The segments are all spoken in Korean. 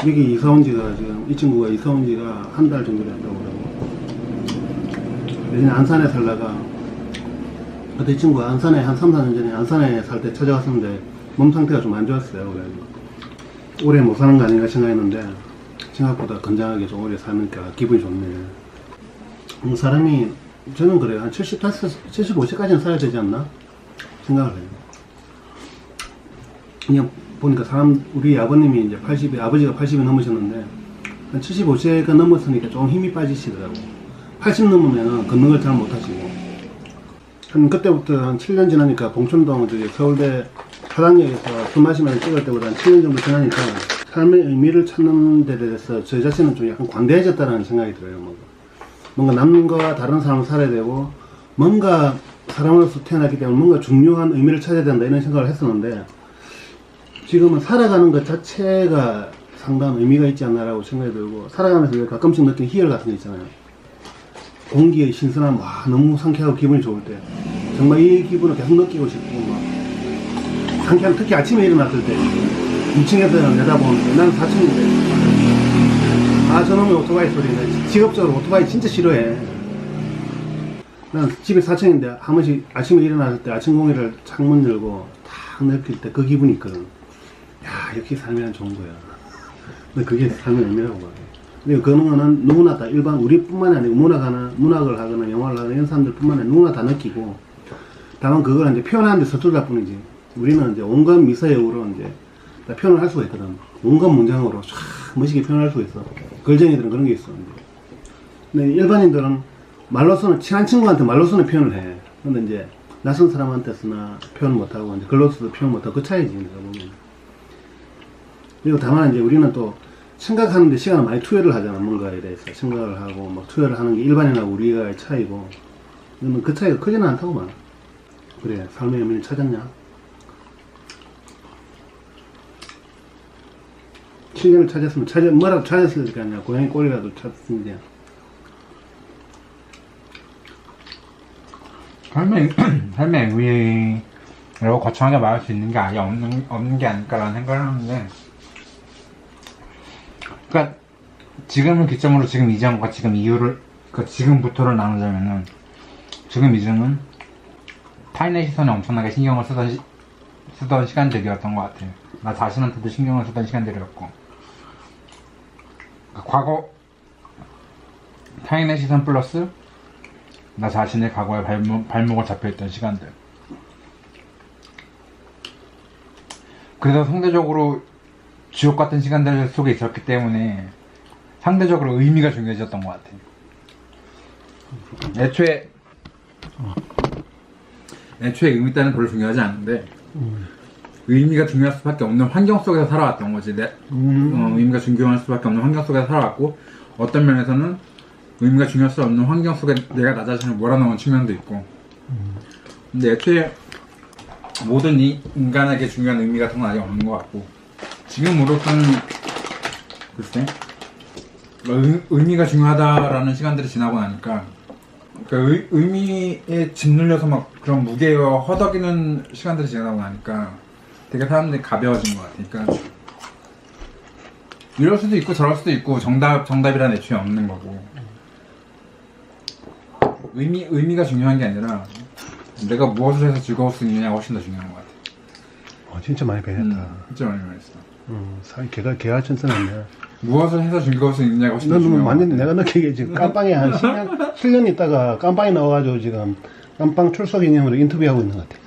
여기 이사 온 지가 지금 이 친구가 이사 온 지가 한 달 정도 됐다고 그러고, 예전에 안산에 살다가 그때 이 친구가 안산에 한 3, 4년 전에 안산에 살 때 찾아갔었는데 몸 상태가 좀 안 좋았어요. 그래가지고 오래 못 사는 거 아닌가 생각했는데 생각보다 건강하게 좀 오래 사니까 기분이 좋네. 사람이 저는 그래요. 한 75세까지는 살아야 되지 않나 생각을 해요. 그냥 보니까 우리 아버님이 이제 80에, 아버지가 80이 넘으셨는데 한 75세가 넘었으니까 좀 힘이 빠지시더라고. 80 넘으면 걷는 걸 잘 못하시고, 한 그때부터 한 7년 지나니까 봉천동 저기 서울대 사당역에서 술 마시면서 찍을 때보다 한 7년 정도 지나니까 삶의 의미를 찾는 데 대해서 저 자신은 좀 약간 관대해졌다는 생각이 들어요. 뭔가 남과 다른 삶을 살아야 되고, 뭔가 사람으로서 태어났기 때문에 뭔가 중요한 의미를 찾아야 된다 이런 생각을 했었는데, 지금은 살아가는 것 자체가 상당한 의미가 있지 않나라고 생각이 들고, 살아가면서 가끔씩 느끼는 희열 같은 게 있잖아요. 공기의 신선함, 와, 너무 상쾌하고 기분이 좋을 때 정말 이 기분을 계속 느끼고 싶고, 막 상쾌한, 특히 아침에 일어났을 때 2층에서 내다보는데, 나는 4층인데 아, 저놈의 오토바이 소리네. 직업적으로 오토바이 진짜 싫어해. 난 집이 4층인데 한 번씩 아침에 일어났을 때 아침 공기를 창문 열고 탁 느낄 때 그 기분이 있거든. 야, 역시 삶이란 좋은 거야. 근데 그게 삶의 의미라고 봐. 근데 그런 거는 누구나 다, 일반 우리뿐만이 아니고 문학을 하거나 영화를 하거나 이런 사람들 뿐만 아니라 누구나 다 느끼고, 다만 그걸 이제 표현하는 데 서툴다 뿐이지. 우리는 이제 온갖 미사여우로 이제 다 표현을 할 수가 있거든. 온갖 문장으로 쫙 멋있게 표현할 수가 있어. 걸쟁이들은 그런 게 있어. 근데 일반인들은 말로서는, 친한 친구한테 말로서는 표현을 해. 근데 이제 낯선 사람한테서나 표현 못하고, 이제 글로서도 표현 못하고, 그 차이지, 내가 보면. 그리고 다만 이제 우리는 또 생각하는데 시간을 많이 투여를 하잖아. 뭔가에 대해서 생각을 하고 막 투여를 하는 게 일반인하고 우리가의 차이고, 그 차이가 크지는 않다고 말. 그래, 삶의 의미를 찾았냐? 7년을 찾았으면 뭐라도 찾았을 거 아니야. 고양이 꼬리라도 찾았으면. 삶의 의미라고 거창하게 말할 수 있는 게 아예 없는 게 아닐까라는 생각을 하는데, 그러니까 지금을 기점으로 지금 이전과 지금 이후를, 그러니까 지금부터를 나누자면은, 지금 이전은 타인의 시선에 엄청나게 신경을 쓰던 시간들이었던 것 같아요. 나 자신한테도 신경을 쓰던 시간들이었고, 그러니까 과거 타인의 시선 플러스 나 자신의 과거에 발목을 잡혀있던 시간들. 그래서 상대적으로 지옥 같은 시간들 속에 있었기 때문에 상대적으로 의미가 중요해졌던 것 같아요. 애초에 의미 따는 별로 중요하지 않은데, 의미가 중요할 수밖에 없는 환경 속에서 살아왔던 거지. 의미가 중요할 수밖에 없는 환경 속에서 살아왔고, 어떤 면에서는 의미가 중요할 수 없는 환경 속에 내가 나 자신을 몰아넣은 측면도 있고. 근데 애초에 모든 인간에게 중요한 의미 같은 건 아직 없는 것 같고, 지금으로서는 글쎄, 의미가 중요하다라는 시간들이 지나고 나니까, 그러니까 의미에 짓눌려서 막 그런 무게와 허덕이는 시간들이 지나고 나니까 되게 사람들이 가벼워진 것 같으니까, 이럴 수도 있고 저럴 수도 있고 정답이란 애초에 없는 거고, 의미가 중요한 게 아니라 내가 무엇을 해서 즐거울 수 있느냐가 훨씬 더 중요한 것 같아. 진짜 많이 변했다. 진짜 많이 변했어. 사실 개가 천선했네. 무엇을 해서 즐거울 수 있느냐가 훨씬 더 중요한 것 같아. 완전 내가 느끼게 지금 깜빵에 한 7년 있다가 깜빵에 나와가지고 지금 깜빵 출소 기념으로 인터뷰하고 있는 것 같아.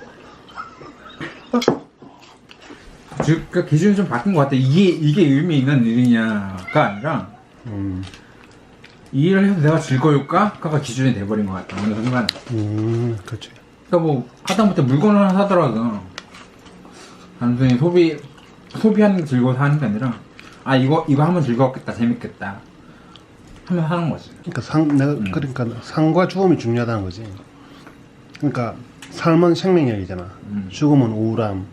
그러니까 기준이 좀 바뀐 것 같아. 이게 의미 있는 일이냐가 아니라, 이 일을 해서 내가 즐거울까?가 기준이 돼버린 것 같아. 어느 순간. 그렇지. 그러니까 뭐 하다못해 물건을 하나 사더라도 단순히 소비하는 게 즐거워서 하는 게 아니라, 아 이거 하면 즐거웠겠다, 재밌겠다 하면 하는 거지. 그러니까 그러니까 상과 죽음이 중요하다는 거지. 그러니까 삶은 생명력이잖아. 죽음은 우울함.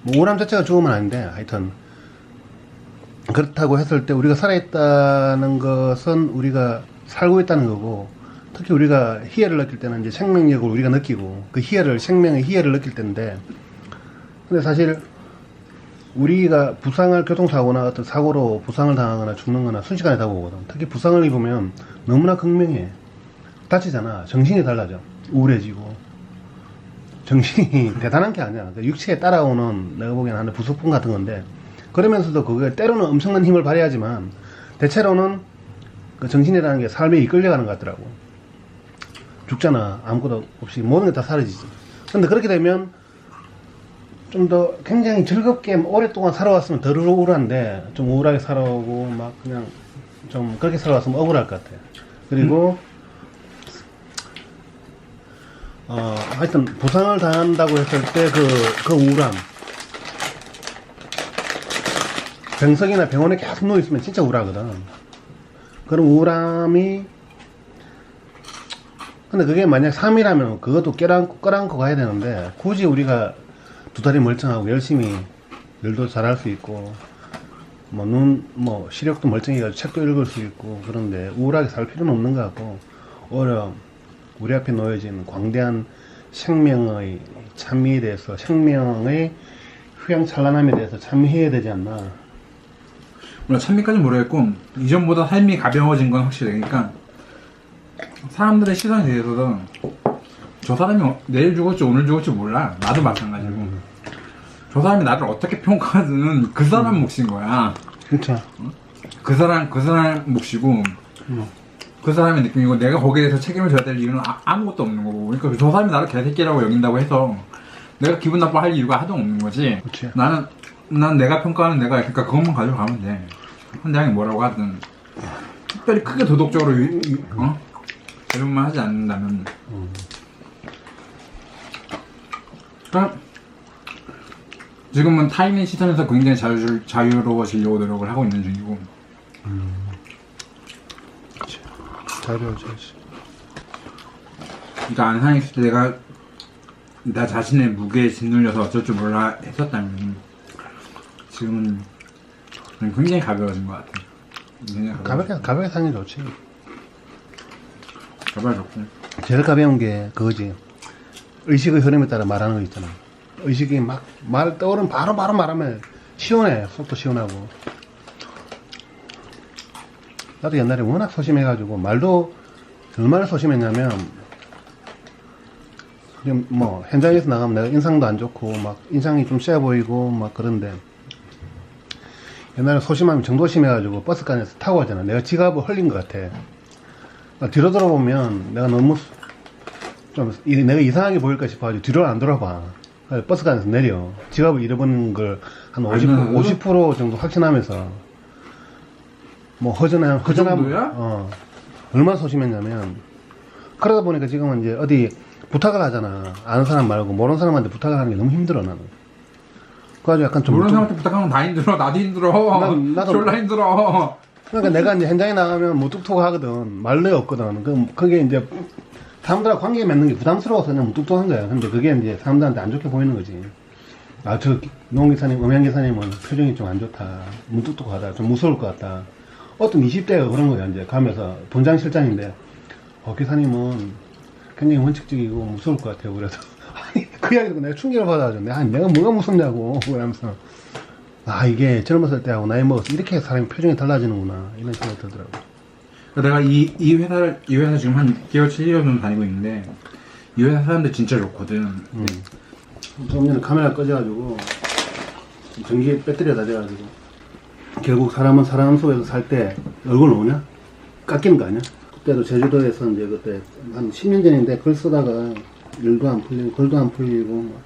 뭐 우울함 자체가 죽음은 아닌데, 하여튼 그렇다고 했을 때 우리가 살아있다는 것은 우리가 살고 있다는 거고, 특히 우리가 희열을 느낄 때는 이제 생명력을 우리가 느끼고, 그 생명의 희열을 느낄 때인데, 근데 사실 우리가 부상을 교통사고나 어떤 사고로 부상을 당하거나 죽는 거나 순식간에 다가오거든. 특히 부상을 입으면 너무나 극명해. 다치잖아. 정신이 달라져. 우울해지고. 정신이 대단한 게 아니야. 그 육체에 따라오는 내가 보기에는 하는 부속품 같은 건데, 그러면서도 그게 때로는 엄청난 힘을 발휘하지만 대체로는 그 정신이라는 게 삶에 이끌려가는 것 같더라고. 죽잖아. 아무것도 없이 모든 게 다 사라지지. 근데 그렇게 되면 좀 더 굉장히 즐겁게 오랫동안 살아왔으면 덜 우울한데, 좀 우울하게 살아오고 막 그냥 좀 그렇게 살아왔으면 억울할 것 같아. 그리고 하여튼 부상을 당한다고 했을 때 그 우울함, 병석이나 병원에 계속 누워있으면 진짜 우울하거든. 그런 우울함이, 근데 그게 만약 3이라면 그것도 껴안고 가야 되는데, 굳이 우리가 두 다리 멀쩡하고 열심히 일도 잘할 수 있고 뭐 시력도 멀쩡해가지고 책도 읽을 수 있고, 그런데 우울하게 살 필요는 없는 것 같고, 오히려 우리 앞에 놓여진 광대한 생명의 찬미에 대해서, 생명의 휘황찬란함에 대해서 찬미해야 되지 않나. 물론 찬미까지는 모르겠고, 이전보다 삶이 가벼워진 건 확실해. 그러니까 사람들의 시선에 대해서도 저 사람이 내일 죽을지 오늘 죽을지 몰라. 나도 마찬가지고. 저 사람이 나를 어떻게 평가하든 그 사람 몫인 거야. 그쵸. 그 사람 몫이고, 그 사람의 느낌이고, 내가 거기에 대해서 책임을 져야 될 이유는 아무것도 없는 거고. 그러니까 저 사람이 나를 개새끼라고 여긴다고 해서 내가 기분 나빠할 이유가 하도 없는 거지. 그치. 난 내가 평가하는 내가, 그러니까 그것만 가져가면 돼. 상대방이 뭐라고 하든 특별히 크게 도덕적으로 이런 말 하지 않는다면. 그러니까 지금은 타인의 시선에서 굉장히 자유로워지려고 노력을 하고 있는 중이고. 자유로워져야지. 그러니까 안산에 있을 때 내가 나 자신의 무게에 짓눌려서 어쩔 줄 몰라 했었다면, 지금은 굉장히 가벼워진 것 같아. 가볍게 사는 게 좋지. 가벼워졌고. 제일 가벼운 게 그거지. 의식의 흐름에 따라 말하는 거 있잖아. 의식이 막 말 떠오르면 바로 말하면 시원해. 속도 시원하고. 나도 옛날에 워낙 소심해가지고, 말도 얼마나 소심했냐면, 지금 뭐 현장에서 나가면 내가 인상도 안 좋고 막 인상이 좀 쎄 보이고 막 그런데, 옛날에 소심하면 정도심해가지고 버스간에서 타고 가잖아. 내가 지갑을 흘린 것 같아. 뒤로 돌아보면 내가 너무 좀 내가 이상하게 보일까 싶어가지고 뒤로 안 돌아봐. 버스간에서 내려. 지갑을 잃어버린 걸 한 50% 정도 확신하면서, 뭐 허전함. 정도야? 얼마나 소심했냐면, 그러다 보니까 지금은 이제 어디 부탁을 하잖아. 아는 사람 말고 모르는 사람한테 부탁을 하는 게 너무 힘들어, 나는. 그래가지고 약간 좀. 모르는 사람한테 부탁하면 다 힘들어. 나도 힘들어. 나도 졸라 힘들어. 그러니까 내가 이제 현장에 나가면 무뚝뚝 하거든. 말로 없거든. 그게 이제 사람들하고 관계 맺는 게 부담스러워서 그냥 무뚝뚝한 거야. 근데 그게 이제 사람들한테 안 좋게 보이는 거지. 저 농기사님, 음향기사님은 표정이 좀 안 좋다. 무뚝뚝하다. 좀 무서울 것 같다. 어떤 20대가 그런 거야. 이제 가면서 본장 실장인데, 기사님은 굉장히 원칙적이고 무서울 것 같아요. 그래서 그 이야기 듣고 내가 충격을 받아가지고, 내가 뭐가 무섭냐고 그러면서, 이게 젊었을 때하고 나이 먹어서 이렇게 사람이 표정이 달라지는구나, 이런 생각이 들더라고. 내가 이 회사 지금 한 6개월, 7개월 정도 다니고 있는데, 이 회사 사람들 진짜 좋거든. 좀 전에 카메라 꺼져가지고 전기 배터리가 다 돼가지고, 결국 사람은 사람 속에서 살 때 얼굴 나오냐? 깎이는 거 아니야? 그때도 제주도에서 이제 그때 한 10년 전인데 글 쓰다가 일도 안 풀리고 글도 안 풀리고 막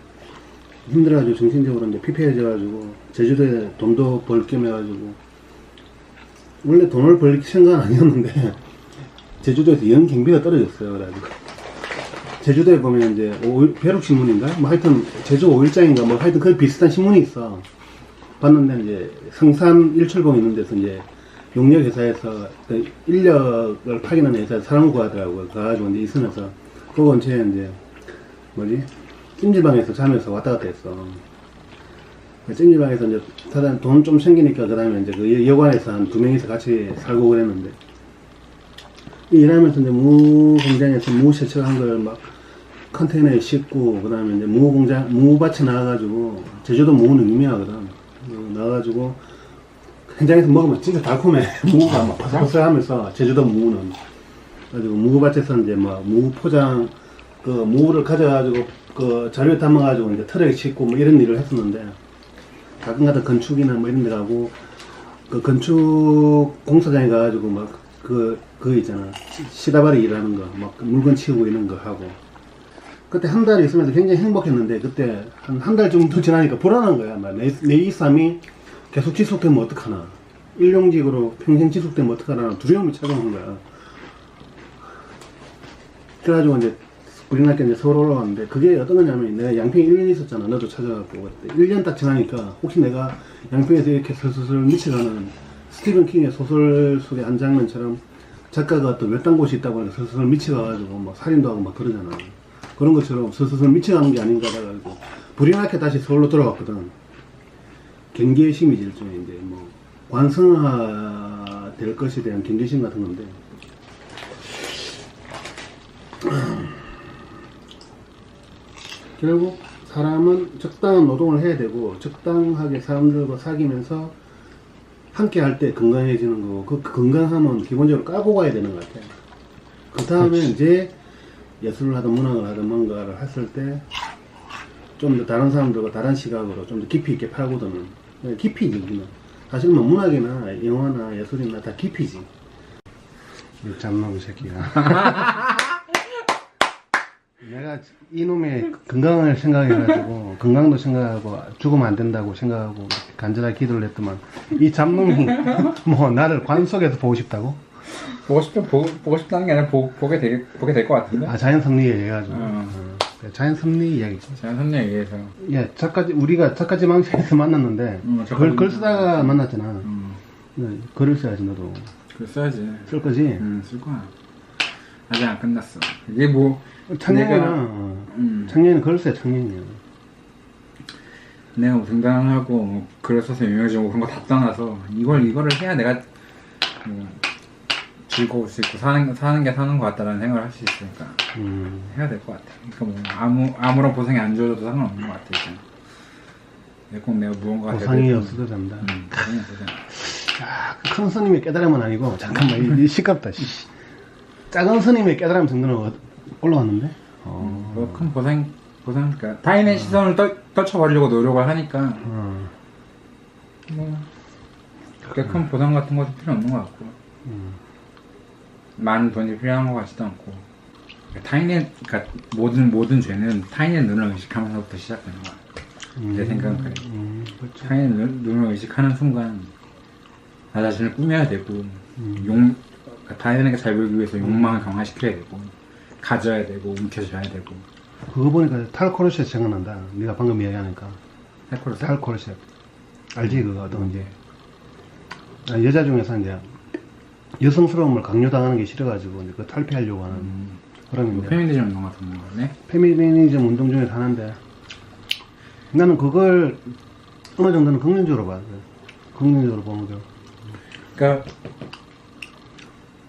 힘들어가지고 정신적으로 이제 피폐해져가지고 제주도에 돈도 벌 겸 해가지고, 원래 돈을 벌 생각은 아니었는데 제주도에서 연 경비가 떨어졌어요. 그래가지고 제주도에 보면 이제 벼룩신문인가? 뭐 하여튼 제주 5일장인가 뭐 하여튼 그 비슷한 신문이 있어. 봤는데 이제 성산 일출봉 있는 데서 이제 용역 회사에서 그 인력을 파견하는 회사에서 사람을 구하더라고요. 가가지고 이제 이선에서 그 근처에 이제 찜질방에서 자면서 왔다 갔다 했어. 찜질방에서 이제 사단 돈 좀 생기니까 그 다음에 이제 그 여관에서 한 2명이서 같이 살고 그랬는데, 일하면서 이제 무 공장에서 무 세척한 걸 막 컨테이너에 싣고, 그 다음에 이제 무밭에 나가가지고, 제주도 무는 유명하거든. 넣어가지고 현장에서 먹으면 진짜 달콤해. 무가 막 바삭바삭하면서 제주도 무는 그래가지고 무밭에서 이제 뭐 무 포장 그 무를 가져가지고 그 자료에 담아가지고 이제 트럭에 싣고 뭐 이런 일을 했었는데 가끔가다 건축이나 뭐 이런 데 가고 그 건축 공사장에 가가지고 막 그 있잖아 시다발이 일하는 거 막 물건 치우고 이런 거 하고 그때 한 달 있으면서 굉장히 행복했는데 그때 한 달 정도 지나니까 불안한 거야. 내 이 삶이 계속 지속되면 어떡하나. 일용직으로 평생 지속되면 어떡하나. 두려움이 찾아오는 거야. 그래가지고 이제 불이 났게 이제 서울 올라왔는데 그게 어떤 거냐면 내가 양평에 1년 있었잖아. 너도 찾아갖고 그때 1년 딱 지나니까 혹시 내가 양평에서 이렇게 슬슬 미쳐가는 스티븐 킹의 소설 속의 한 장면처럼 작가가 어떤 외딴 곳이 있다 보니까 슬슬 미쳐가가지고 막 살인도 하고 막 그러잖아. 그런 것처럼 슬슬 미쳐가는 게 아닌가 해가지고 불이 나게 다시 서울로 돌아왔거든. 경계심이지 일종의 이제 뭐 완성화 될 것에 대한 경계심 같은 건데 결국 사람은 적당한 노동을 해야 되고 적당하게 사람들과 사귀면서 함께 할 때 건강해지는 거고 그 건강함은 기본적으로 까고 가야 되는 것 같아. 그 다음에 이제 예술을 하든 문학을 하든 뭔가를 했을 때 좀 더 다른 사람들과 다른 시각으로 좀 더 깊이 있게 파고드는 깊이지. 우리는 사실 뭐 문학이나 영화나 예술이나 다 깊이지. 이 잡놈의 새끼가 내가 이놈의 건강을 생각해가지고 건강도 생각하고 죽으면 안 된다고 생각하고 간절하게 기도를 했더만 이 잡놈이 뭐 나를 관 속에서 보고 싶다고? 보고 싶다는 게 아니라 보게 될 것 같은데. 아 자연 섭리에 의해가지고 자연 섭리 이야기죠. 자연 섭리에 의해서. 예, 우리가 작가지 망치에서 만났는데 글 쓰다가 만났잖아. 글을 써야지 너도. 글 써야지. 쓸 거지? 쓸 거야. 아직 안 끝났어. 이게 뭐 작년에는 글 써야 작년이야. 내가 뭐 등단하고 뭐 글을 써서 유명해지고 그런 거 다 떠나서 이거를 해야 내가 뭐 즐거울 수 있고 사는 게 사는 것 같다라는 생각을 할 수 있으니까 해야 될 것 같아. 그러니까 뭐 아무런 보상이 안 줘줘도 상관없는 것 같아. 이제 꼭 내가 무언가가 보상이 없어도 된다. 보상이 없어도 된다. 큰 스님의 깨달음은 아니고 잠깐만 이 시끄럽다. 작은 스님의 깨달음 정도는 올라왔는데. 뭐 큰 보상 그러니까 타인의 시선을 떨쳐버리려고 노력을 하니까 뭐 그렇게 큰 보상 같은 것도 필요 없는 것 같고 많은 돈이 필요한 것 같지도 않고 그러니까 모든 죄는 타인의 눈을 의식하면서부터 시작되는 거야. 내 생각은 그래. 그렇죠. 타인의 눈을 의식하는 순간 나 자신을 꾸며야 되고 그러니까 타인에게 잘 보이기 위해서 욕망을 강화시켜야 되고 가져야 되고 움켜져야 되고. 그거 보니까 탈코르셋 생각난다. 네가 방금 이야기하니까. 탈코르셋? 탈코르셋. 알지 그거 어떤 건지. 여자 중에서 이제 여성스러움을 강요당하는 게 싫어가지고 이제 그 탈피하려고 하는 그런 뭐 페미니즘 운동 같은 거네? 페미니즘 운동 중에 하나인데 나는 그걸 어느 정도는 긍정적으로 봐. 긍정적으로 보는 거. 그러니까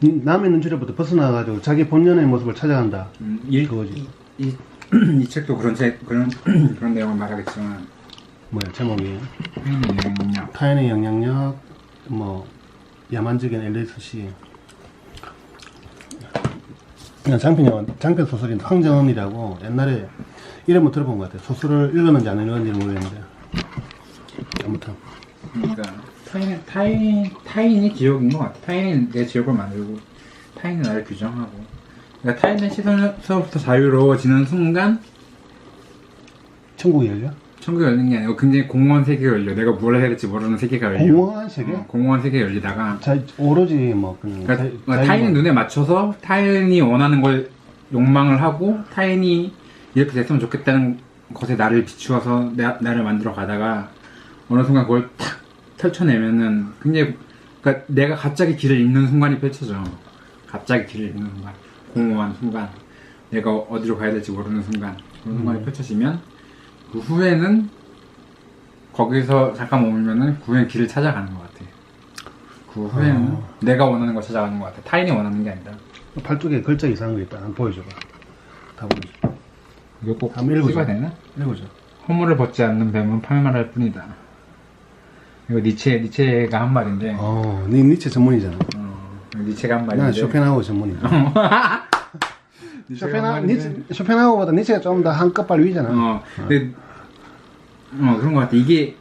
남의 눈치로부터 벗어나가지고 자기 본연의 모습을 찾아간다. 그거지. 이 책도 그런 내용을 말하겠지만 뭐야 제목이 타인의 영향력. 타인의 영향력 뭐 야만적인 LSC 그냥 장편 소설인 황정은이라고 옛날에 이름 못 들어본 것 같아. 소설을 읽었는지 안 읽었는지 모르겠는데 아무튼 그러니까 타인이 지옥인 것 같아. 타인이 내 지옥을 만들고 타인이 나를 규정하고. 그러니까 타인의 시선에서부터 자유로워지는 순간 천국이 열려? 천국이 열리는 게 아니고 굉장히 공허한 세계가 열려. 내가 뭘 해야 될지 모르는 세계가 열려. 공허한 세계? 공허한 세계가 열리다가 오로지 뭐 그냥 그러니까 타인의 눈에 맞춰서 타인이 원하는 걸 욕망을 하고 타인이 이렇게 됐으면 좋겠다는 것에 나를 비추어서 나를 만들어 가다가 어느 순간 그걸 탁 펼쳐내면은 굉장히 그러니까 내가 갑자기 길을 잃는 순간이 펼쳐져. 갑자기 길을 잃는 순간, 공허한 순간, 내가 어디로 가야 될지 모르는 순간, 그런 순간이 펼쳐지면 그 후에는 거기서 잠깐 머물면은 그 후에는 길을 찾아가는 것 같아. 그 후에는 내가 원하는 걸 찾아가는 것 같아. 타인이 원하는 게 아니라. 팔뚝에 글자 이상한 거 있다. 한번 보여줘봐. 다 보여줘. 이거 꼭 한번 읽어줘. 찍어야 되나? 읽어줘. 허물을 벗지 않는 뱀은 파멸할 뿐이다. 이거 니체가 한 말인데. 니체 전문이잖아. 니체가 한 말인데. 난 쇼펜하우어 전문이야. 쇼펜하우어보다 니체가 좀 더 한급발 위잖아. 근데, 그런 것 같아. 이게,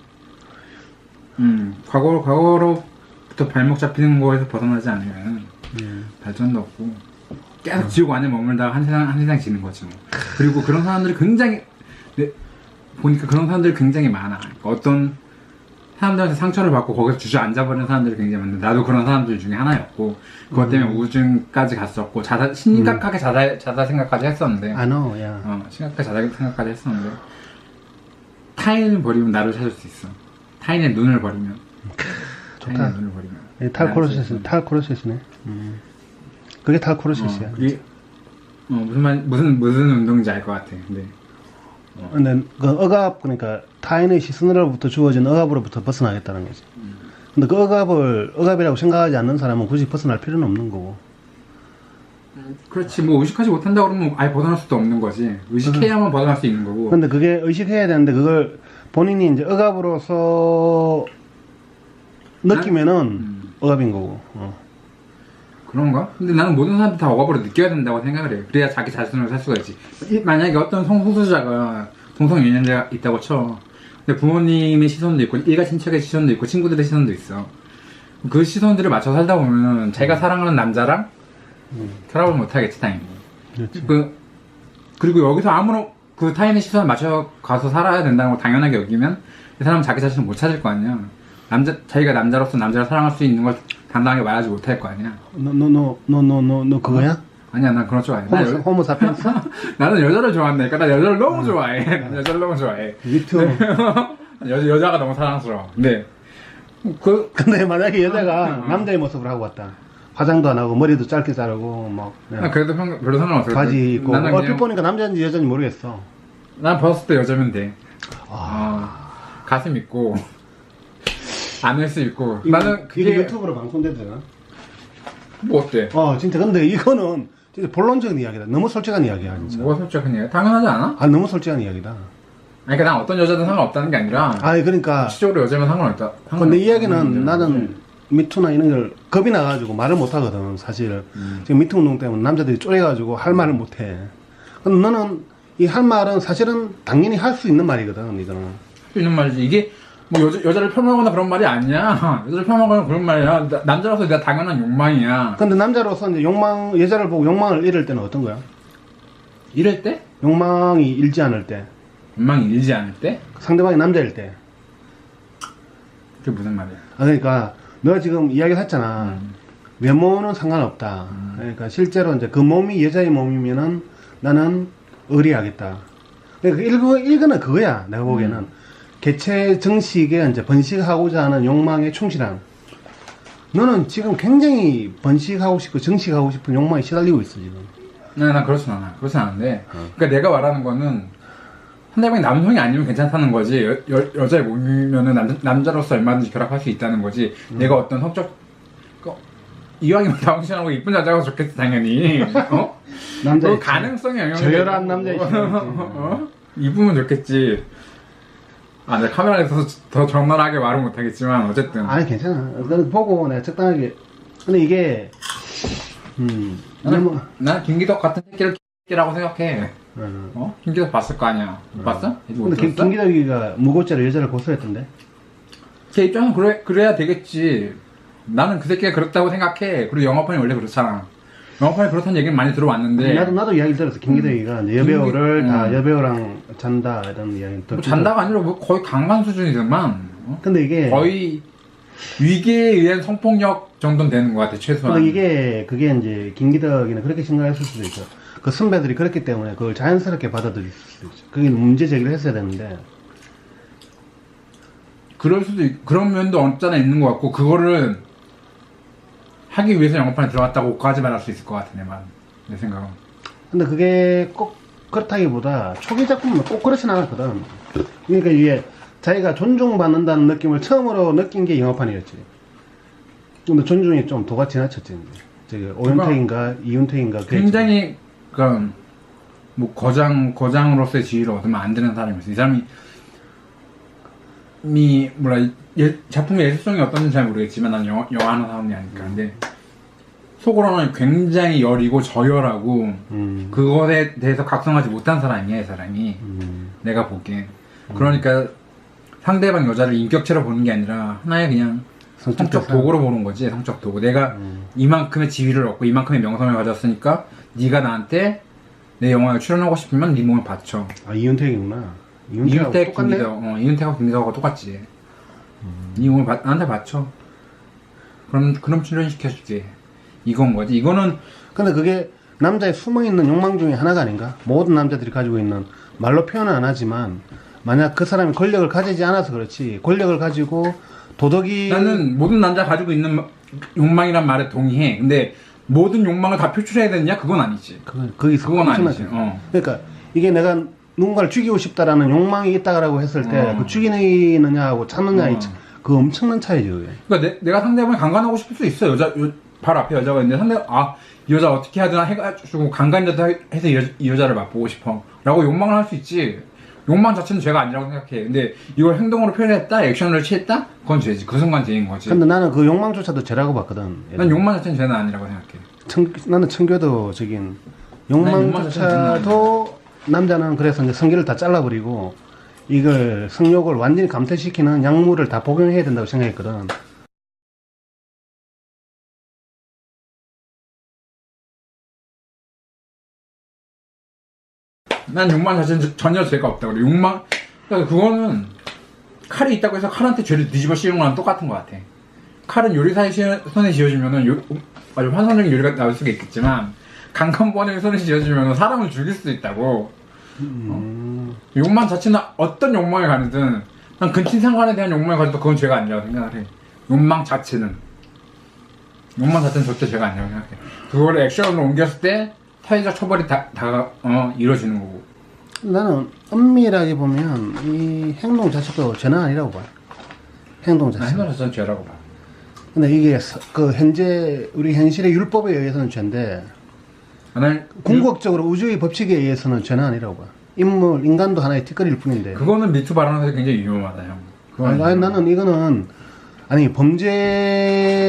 과거로부터 발목 잡히는 거에서 벗어나지 않으면, 발전도 없고, 계속 지옥 안에 머물다가 한 세상 지는 거지 뭐. 그리고 그런 사람들이 굉장히, 보니까 그런 사람들이 굉장히 많아. 그러니까 어떤 사람들한테 상처를 받고 거기서 주저앉아버리는 사람들이 굉장히 많은데, 나도 그런 사람들 중에 하나였고, 그것 때문에 우울증까지 갔었고, 심각하게 자살 생각까지 했었는데, 심각하게 자살 생각까지 했었는데, 타인을 버리면 나를 찾을 수 있어. 타인의 눈을 버리면. 좋다. 타인의 눈을 버리면. 탈코르셋이네. 그게 탈코르셋이야. 무슨 운동인지 알 것 같아. 근데 그 억압, 그러니까 타인의 시선으로부터 주어진 억압으로부터 벗어나겠다는 거지. 근데 그 억압이라고 생각하지 않는 사람은 굳이 벗어날 필요는 없는 거고. 그렇지, 뭐 의식하지 못한다 그러면 아예 벗어날 수도 없는 거지. 의식해야만 벗어날 수 있는 거고. 근데 그게 의식해야 되는데 그걸 본인이 이제 억압으로서 느끼면은 억압인 거고. 그런가? 근데 나는 모든 사람들이 다 억압으로 느껴야 된다고 생각을 해. 그래야 자기 자신을 살 수가 있지. 만약에 어떤 성소수자가 동성연애자가 있다고 쳐. 근데 부모님의 시선도 있고, 일가 친척의 시선도 있고, 친구들의 시선도 있어. 그 시선들을 맞춰 살다 보면 자기가 사랑하는 남자랑 결합을 못 하겠지, 당연히. 그렇지. 그리고 여기서 아무런 그 타인의 시선을 맞춰 가서 살아야 된다는 걸 당연하게 여기면 이 사람은 자기 자신을 못 찾을 거 아니야. 자기가 남자로서 남자를 사랑할 수 있는 걸 당당하게 말하지 못할 거 아니야. 너 그거야? 아니야, 난 그런 쪽 아니야. 호모 사피엔스? 나는 여자를 좋아한다니까. 나 여자를 너무 좋아해. 난 여자를 너무 좋아해. 미투. 여자가 너무 사랑스러워. 네. 근데 만약에 여자가 남자의 모습을 하고 왔다. 화장도 안 하고 머리도 짧게 자르고 막. 그래도 별로 상관없어. 바지 입고. 나는 얼핏 보니까 남자인지 여자인지 모르겠어. 난 벗었을 때 여자면 돼. 가슴 있고 안을수 있고. 나는 그게 유튜브로 방송되잖아. 뭐 어때? 진짜 근데 이거는 진짜 본론적인 이야기다. 너무 솔직한 이야기야 진짜. 뭐가 솔직한 이야기? 당연하지 않아? 너무 솔직한 이야기다. 아니, 그러니까 난 어떤 여자든 상관없다는 게 아니라. 그러니까. 시적으로 여자면 상관없다. 근데 이야기는 나는 미투나 이런 걸 겁이 나가지고 말을 못 하거든, 사실. 지금 미투 운동 때문에 남자들이 쪼여가지고 할 말을 못 해. 근데 너는 이 할 말은 사실은 당연히 할 수 있는 말이거든, 이거는. 할 수 있는 말이지. 이게 뭐 여자를 폄하하거나 그런 말이 아니야. 여자를 폄하하거나 그런 말이야. 남자로서 내가 당연한 욕망이야. 근데 남자로서 이제 여자를 보고 욕망을 잃을 때는 어떤 거야? 이럴 때? 욕망이 일지 않을 때. 욕망이 일지 않을 때? 상대방이 남자일 때. 그게 무슨 말이야? 그러니까 너가 지금 이야기를 했잖아. 외모는 상관없다. 그러니까 실제로 이제 그 몸이 여자의 몸이면은 나는 의리하겠다. 그러니까 일거는 그거야. 내가 보기에는. 개체 정식에 이제 번식하고자 하는 욕망에 충실한. 너는 지금 굉장히 번식하고 싶고 정식하고 싶은 욕망에 시달리고 있어, 지금. 난 그렇진 않아. 그렇진 않은데. 그러니까 내가 말하는 거는 상대방이 남성이 아니면 괜찮다는 거지. 여자의 몸이면은 남자로서 얼마든지 결합할 수 있다는 거지. 내가 어떤 성적, 이왕이면 다운신하고 이쁜 여자가 좋겠지, 당연히. 남자 가능성이 영향을. 저열한 남자 있어. 이쁘면 좋겠지. 내가 카메라에 있어서 더 적나라하게 말은 못하겠지만, 어쨌든. 괜찮아. 그건 보고 내가 적당하게. 근데 이게, 난 김기덕 같은 새끼라고 생각해. 김기덕 봤을 거 아니야. 봤어? 근데 김기덕이가 무고죄로 여자를 고소했던데? 걔 입장에서 그래야 되겠지. 나는 그 새끼가 그렇다고 생각해. 그리고 영화판이 원래 그렇잖아. 영화판이 그렇다는 얘기는 많이 들어왔는데. 나도 이야기 들었어. 김기덕이가 이제 여배우를 다 여배우랑 잔다 이런 이야기 뭐 잔다가 아니라 뭐 거의 강간 수준이지만. 근데 이게 거의 위계에 의한 성폭력 정도는 되는 것 같아, 최소한. 그게 이제 김기덕이는 그렇게 생각했을 수도 있어. 그 선배들이 그렇기 때문에 그걸 자연스럽게 받아들일 수도 있어. 그게 문제 제기를 했어야 되는데. 그런 면도 없잖아 있는 것 같고, 그거를 하기 위해서 영화판에 들어갔다고까지 말할 수 있을 것 같아, 내 생각은. 근데 그게 꼭 그렇다기보다 초기 작품은 꼭 그렇진 않았거든. 그러니까 이게 자기가 존중받는다는 느낌을 처음으로 느낀 게 영화판이었지. 근데 존중이 좀 도가 지나쳤지. 저기 오윤택인가 이윤택인가. 굉장히 뭐 거장으로서의 지위를 얻으면 안 되는 사람이었어. 이 사람이 뭐라 작품의 예술성이 어떤지 잘 모르겠지만 난 영화 하는 사람이 아니까. 근데 속으로는 굉장히 여리고 저열하고 그것에 대해서 각성하지 못한 사람이야 이 사람이. 내가 보기엔. 그러니까 상대방 여자를 인격체로 보는 게 아니라 하나의 그냥 성적 도구로 보는 거지. 성적 도구. 내가 이만큼의 지위를 얻고 이만큼의 명성을 가졌으니까 네가 나한테 내 영화에 출연하고 싶으면 네 몸을 바쳐. 아 이윤택이구나. 이윤택, 김미덕, 이윤택하고 김미덕하고 똑같지. 네 몸을 나한테 바쳐. 그럼 출연시켜줄게. 이건 거지. 이거는 근데 그게 남자의 숨어있는 욕망 중에 하나가 아닌가? 모든 남자들이 가지고 있는, 말로 표현은 안 하지만 만약 그 사람이 권력을 가지지 않아서 그렇지, 권력을 가지고 도덕이, 나는 모든 남자가 가지고 있는 욕망이란 말에 동의해. 근데 모든 욕망을 다 표출해야 되느냐? 그건 아니지. 그건 아니지. 그러니까 이게 내가 누군가를 죽이고 싶다라는 욕망이 있다라고 했을 때 그 죽이느냐하고 참느냐의 그 엄청난 차이죠. 그게. 그러니까 내가 상대방을 강간하고 싶을 수 있어. 바로 앞에 여자가 있는데 이 여자 어떻게 하든 해가지고 강간이라도 해서 이 여자를 맛보고 싶어 라고 욕망을 할 수 있지. 욕망 자체는 죄가 아니라고 생각해. 근데 이걸 행동으로 표현했다, 액션을 취했다? 그건 죄지. 그 순간 죄인 거지. 근데 나는 그 욕망조차도 죄라고 봤거든. 난 욕망 자체는 죄는 아니라고 생각해. 나는 청교도적인 욕망조차도 남자는 그래서 이제 성기를 다 잘라버리고 이걸 성욕을 완전히 감퇴시키는 약물을 다 복용해야 된다고 생각했거든. 난 욕망 자체는 전혀 죄가 없다 그래. 그러니까 그거는 칼이 있다고 해서 칼한테 죄를 뒤집어 씌우는 거랑 똑같은 것 같아. 칼은 요리사의 손에 쥐어지면은 아주 환상적인 요리가 나올 수가 있겠지만 강간범의 손에 쥐어지면은 사람을 죽일 수도 있다고. 욕망 자체는 어떤 욕망을 가지든 난 근친상간에 대한 욕망을 가져도 그건 죄가 아니라고 생각을 해. 욕망 자체는 절대 죄가 아니라고 생각해. 그거를 액션으로 옮겼을 때 사회적 처벌이 이루어지는 거고. 나는 엄밀하게 보면 이 행동 자체도 죄는 아니라고 봐. 행동 자체. 행동 자체는 죄라고 봐. 근데 이게 현재 우리 현실의 율법에 의해서는 죄인데 궁극적으로 우주의 법칙에 의해서는 죄는 아니라고 봐. 인간도 하나의 티끌일 뿐인데. 그거는 미투 발언에서 굉장히 위험하다 형. 아니, 나는 이거는 범죄에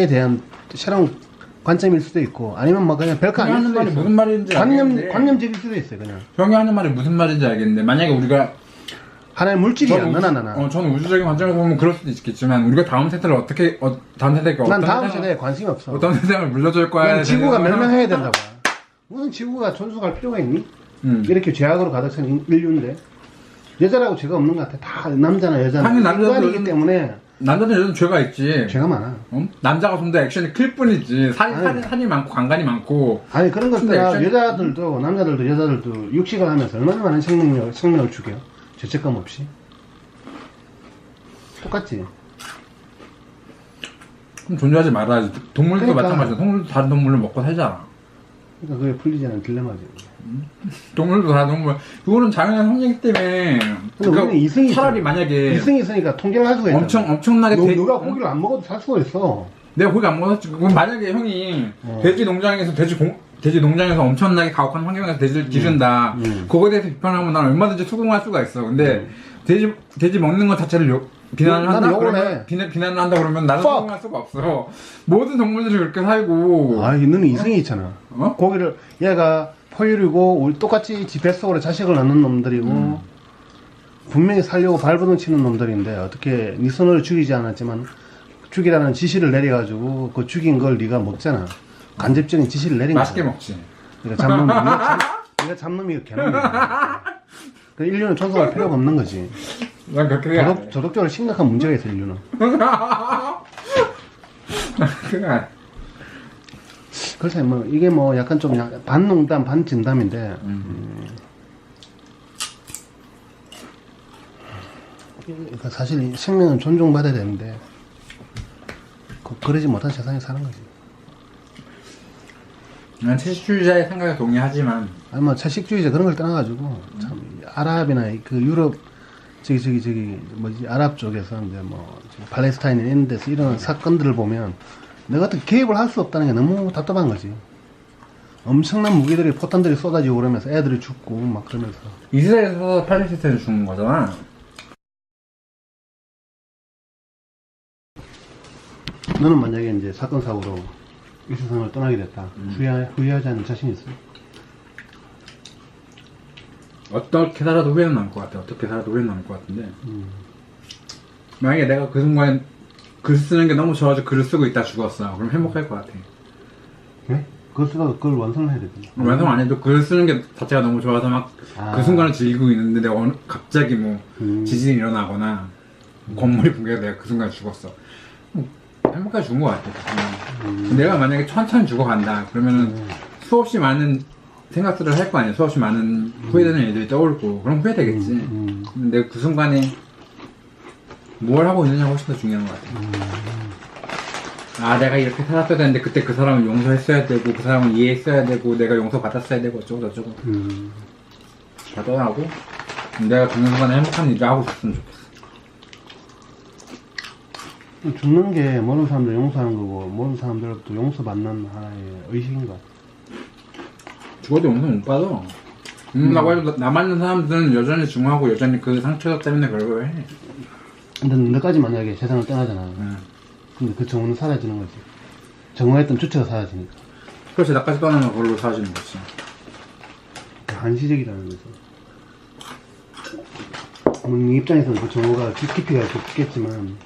대한 새로운 관점일 수도 있고 아니면 뭐 그냥 별거 아닐 수도 있어. 무슨 말인지 관념적일 수도 있어요. 그냥 형이 하는 말이 무슨 말인지 알겠는데 만약에 우리가 하나의 물질이야 너나 저는 우주적인 관점에서 보면 그럴 수도 있겠지만 우리가 다음 세대를 다음 세대가 난 다음 세대에 관심이 없어. 어떤 세상을 물려줄 거야. 지구가 멸망해야 된다고. 무슨 지구가 존속할 필요가 있니? 이렇게 죄악으로 가득 찬 인류인데 여자라고 죄가 없는 것 같아. 다 남자나 여자나 인간이기 때문에. 남자는 여자는 죄가 있지. 죄가 많아. 남자가 좀 더 액션이 클 뿐이지. 살이 많고 강간이 많고. 아니 그런 것들 여자들도 남자들도 여자들도 육식을 하면서 얼마나 많은 생명을 죽여. 죄책감 없이. 똑같지. 그럼 존재하지 말아야지. 동물도 그러니까. 마찬가지야. 동물도 다른 동물을 먹고 살잖아. 그러니까 그게 풀리지 않은 딜레마지. 동물도 다른 동물. 그거는 자연의 성리이기 때문에. 그러니까 우리는 이승이 차라리 만약에 이승이 있으니까 통제를 할 수가 있잖아. 엄청나게 너가 고기를 안 먹어도 살 수가 있어. 내가 고기 안 먹었지. 그럼 만약에 형이 돼지 농장에서 돼지 농장에서 엄청나게 가혹한 환경에서 돼지를 기른다. 그거에 대해서 비판하면 난 얼마든지 수긍할 수가 있어. 근데 돼지 먹는 것 자체를 비난을 한다 그러면 비난을 한다 그러면 나는 수긍할 수가 없어. 모든 동물들이 그렇게 살고. 아, 너는 이승이 있잖아. 고기를 얘가 포유류고 우리 똑같이 지 뱃속으로 자식을 낳는 놈들이고 분명히 살려고 발버둥 치는 놈들인데 어떻게 네 손으로 죽이지 않았지만 죽이라는 지시를 내려가지고 그 죽인 걸 네가 먹잖아. 간접적인 지시를 내린 거야. 맛있게 먹지. 네가 잡놈이 개놈이야. 그 인류는 존속할 필요가 없는 거지. 난 그렇게 도덕적으로 심각한 문제가 있어 인류는. 그래서 뭐 이게 뭐 약간 좀 반농담 반진담인데 그러니까 사실 생명은 존중받아야 되는데 그러지 못한 세상에 사는 거지. 난 채식주의자의 생각에 동의하지만 아니 뭐 채식주의자 그런 걸 떠나가지고 참 아랍이나 그 유럽 저기 뭐지 아랍 쪽에서 이제 뭐 팔레스타인 이런 데서 이런 사건들을 보면 내가 어떻게 개입을 할 수 없다는 게 너무 답답한 거지. 엄청난 무기들이 포탄들이 쏟아지고 그러면서 애들이 죽고 막 그러면서 이스라엘에서 팔레스타인에 죽는 거잖아. 너는 만약에 이제 사건 사고로 이 세상을 떠나게 됐다. 후회하지 않는 자신 있어? 어떻게 살아도 후회는 남을 것 같아. 어떻게 살아도 후회는 남을 것 같은데. 만약에 내가 그 순간에 글 쓰는 게 너무 좋아서 글을 쓰고 있다 죽었어. 그럼 행복할 것 같아. 그래? 그걸 쓰다가 그걸 완성을 해야 되잖아. 완성 안 해도 글 쓰는 게 자체가 너무 좋아서 막 그 순간을 즐기고 있는데 내가 갑자기 뭐 지진이 일어나거나 건물이 붕괴가 내가 그 순간에 죽었어. 행복하게 죽은 것 같아. 내가 만약에 천천히 죽어간다. 그러면은 수없이 많은 생각들을 할 거 아니야. 수없이 많은 후회되는 일들이 떠오르고 그럼 후회되겠지. 근데 내가 그 순간에 뭘 하고 있느냐가 훨씬 더 중요한 것 같아. 아 내가 이렇게 살았어야 되는데 그때 그 사람을 용서했어야 되고 그 사람을 이해했어야 되고 내가 용서받았어야 되고 어쩌고 저쩌고 다 떠나고 내가 죽는 순간에 행복한 일을 하고 있었으면 좋겠어. 죽는 게 모르는 사람들 용서하는 거고 모르는 사람들로부터 용서받는 하나의 의식인 것 같아. 죽어도 용서 못 받아. 라고 해도 남아있는 사람들은 여전히 중하고 여전히 그 상처 때문에 그걸 해. 근데 너까지 만약에 세상을 떠나잖아. 근데 그 정우는 사라지는 거지. 정우했던 주체가 사라지니까. 그렇지 나까지 떠나면 그걸로 사라지는 거지. 한시적이라는 거죠. 물론 네 입장에서는 그 정우가 깊이가 깊겠지만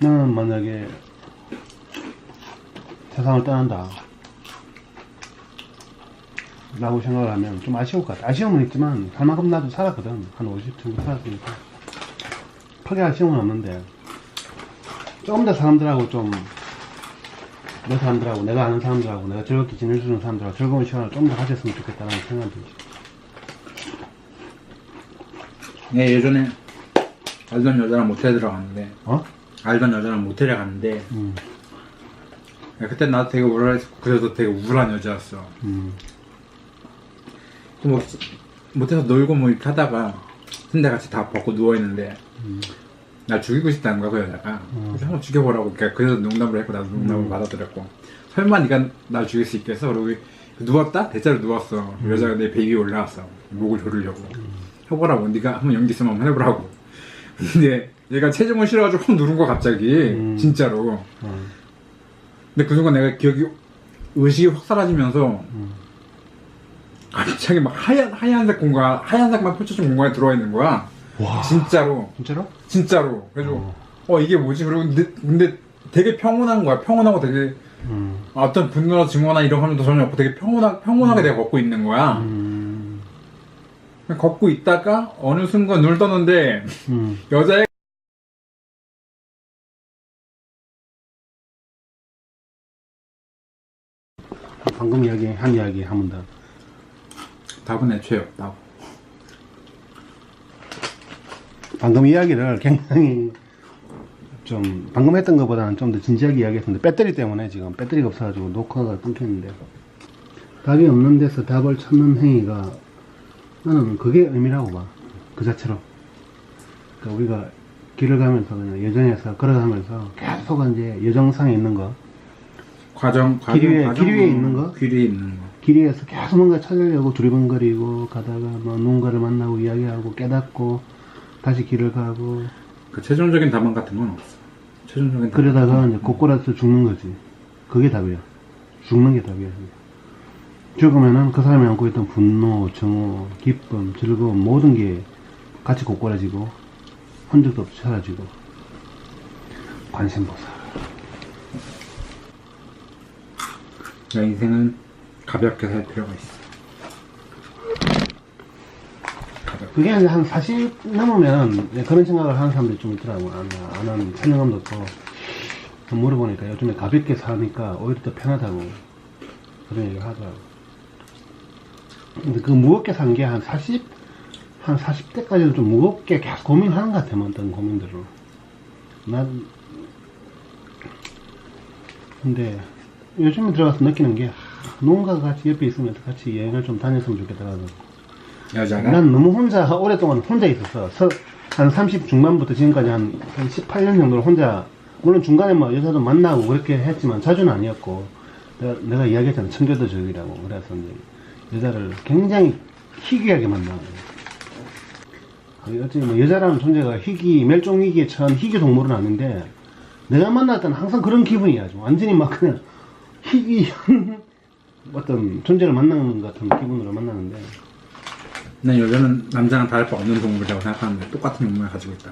나는 만약에 세상을 떠난다 라고 생각을 하면 좀 아쉬울 것 같아. 아쉬움은 있지만 살 만큼 나도 살았거든. 한 50 정도 살았으니까 크게 아쉬움은 없는데 좀 더 사람들하고 좀 내 사람들하고 내가 아는 사람들하고 내가 즐겁게 지낼 수 있는 사람들하고 즐거운 시간을 좀 더 가졌으면 좋겠다는 생각이 들지. 네, 예전에 알던 여자랑 모텔에 들어갔는데 어? 알던 여자랑 모텔에 갔는데 그때 나도 되게 우울했고 그래도 되게 우울한 여자였어. 뭐 모텔에서 놀고 뭐 이렇게 하다가 침대 같이 다 벗고 누워있는데 날 죽이고 싶다는 거야 그 여자가. 그래서 한번 죽여보라고. 그래서 농담을 했고 나도 농담을 받아들였고 설마 네가 날 죽일 수 있겠어? 그러고 누웠다? 대자로 누웠어. 여자가 내 배 위에 올라왔어. 목을 조르려고. 해보라고. 네가 한번 용기 있으면 한번 해보라고. 근데 얘가 체중을 실어가지고 확 누른 거야 갑자기. 진짜로. 근데 그 순간 내가 의식이 확 사라지면서 갑자기 막 하얀색 공간, 하얀색만 펼쳐진 공간에 들어와 있는 거야. 와. 진짜로. 진짜로? 진짜로. 그래서 이게 뭐지? 그리고 근데 되게 평온한 거야. 평온하고 되게 어떤 분노나 증오나 이런 감정도 전혀 없고 되게 평온하게 내가 걷고 있는 거야. 걷고 있다가 어느 순간 눈을 떴는데 여자애 방금 한 이야기 한 번 더. 답은 애초에 없다고. 방금 이야기를 굉장히 좀 방금 했던 것보다는 좀 더 진지하게 이야기했는데 배터리 때문에 지금 배터리가 없어가지고 녹화가 끊겼는데 답이 없는 데서 답을 찾는 행위가 나는 그게 의미라고 봐. 그 자체로. 그러니까 우리가 길을 가면서 그냥 여정에서 걸어가면서 계속 이제 여정상에 있는 거 길 위에 있는 거? 길 위에 있는 거. 길 위에서 계속 뭔가 찾으려고 두리번거리고 가다가 뭐 누군가를 만나고 이야기하고 깨닫고 다시 길을 가고 그 최종적인 답안 같은 건 없어. 최종적인 답. 그러다가 이제 고꾸라져서 죽는 거지. 그게 답이야. 죽는 게 답이야. 죽으면은 그 사람이 안고 있던 분노, 정오, 기쁨, 즐거움 모든 게 같이 고꾸라지고 흔적도 없이 사라지고 관세음보살. 인생은 가볍게 살 필요가 있어. 그게 한 40 넘으면 그런 생각을 하는 사람들이 좀 있더라고. 안 하는 찬영감도 없고. 물어보니까 요즘에 가볍게 사니까 오히려 더 편하다고 그런 얘기를 하더라고. 근데 그 무겁게 산 게 한 40대까지는 좀 무겁게 계속 고민하는 것 같아. 어떤 고민들을. 근데 요즘에 들어가서 느끼는 게 누군가가 같이 옆에 있으면 같이 여행을 좀 다녔으면 좋겠다고. 여자가? 난 너무 오랫동안 혼자 있었어. 한 30 중반부터 지금까지 한 18년 정도를 혼자, 물론 중간에 뭐 여자도 만나고 그렇게 했지만 자주는 아니었고, 내가 이야기했잖아. 청교도적이라고. 그래서 이제 여자를 굉장히 희귀하게 만나고. 어찌 뭐 여자라는 존재가 멸종 위기에 처한 희귀 동물은 아닌데 내가 만날 때는 항상 그런 기분이야. 좀 완전히 막 그냥 희귀한 어떤 존재를 만나는 것 같은 기분으로 만나는데. 난 여자는 남자랑 다를 바 없는 동물이라고 생각하는데 똑같은 욕망을 가지고 있다.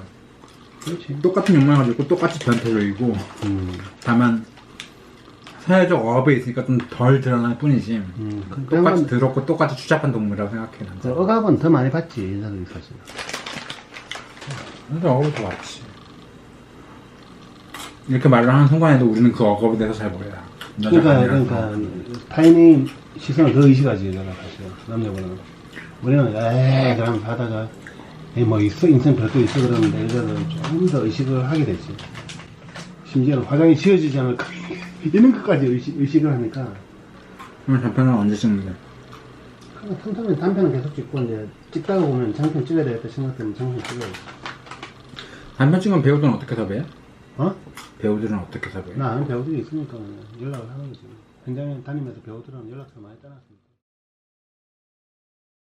그렇지. 똑같은 욕망을 가지고 있고 똑같이 변태적이고 다만 사회적 억압에 있으니까 좀 덜 드러날 뿐이지 똑같이 더럽고 똑같이 추잡한 동물이라고 생각해 남자. 억압은 더 많이 받지 여자들이 사실. 근데 억압이 더 많지. 이렇게 말을 하는 순간에도 우리는 그 억압에 대해서 잘 몰라. 그러니까 타인의 시선을 더 의식하지 여자가 사실 남자보다는. 우리는 에이 그러면서 하다가 뭐 있어 인생 별거 있어 그러는데 여자들은 좀 더 의식을 하게 되지. 심지어는 화장이 지워지지 않을까 이런 것까지 의식을 하니까. 그럼 단편은 언제 찍는데? 틈틈이 단편은 계속 찍고 이제 찍다가 보면 장편 찍어야 되겠다 생각되면 장편 찍어야지. 단편 찍으면 배우들은 어떻게 섭외해? 어? 배우들은 어떻게 섭외해? 나 아는 배우들이 있으니까 연락을 하는 거지. 현장에 다니면서 배우들은 연락처 많이 따놨으니까.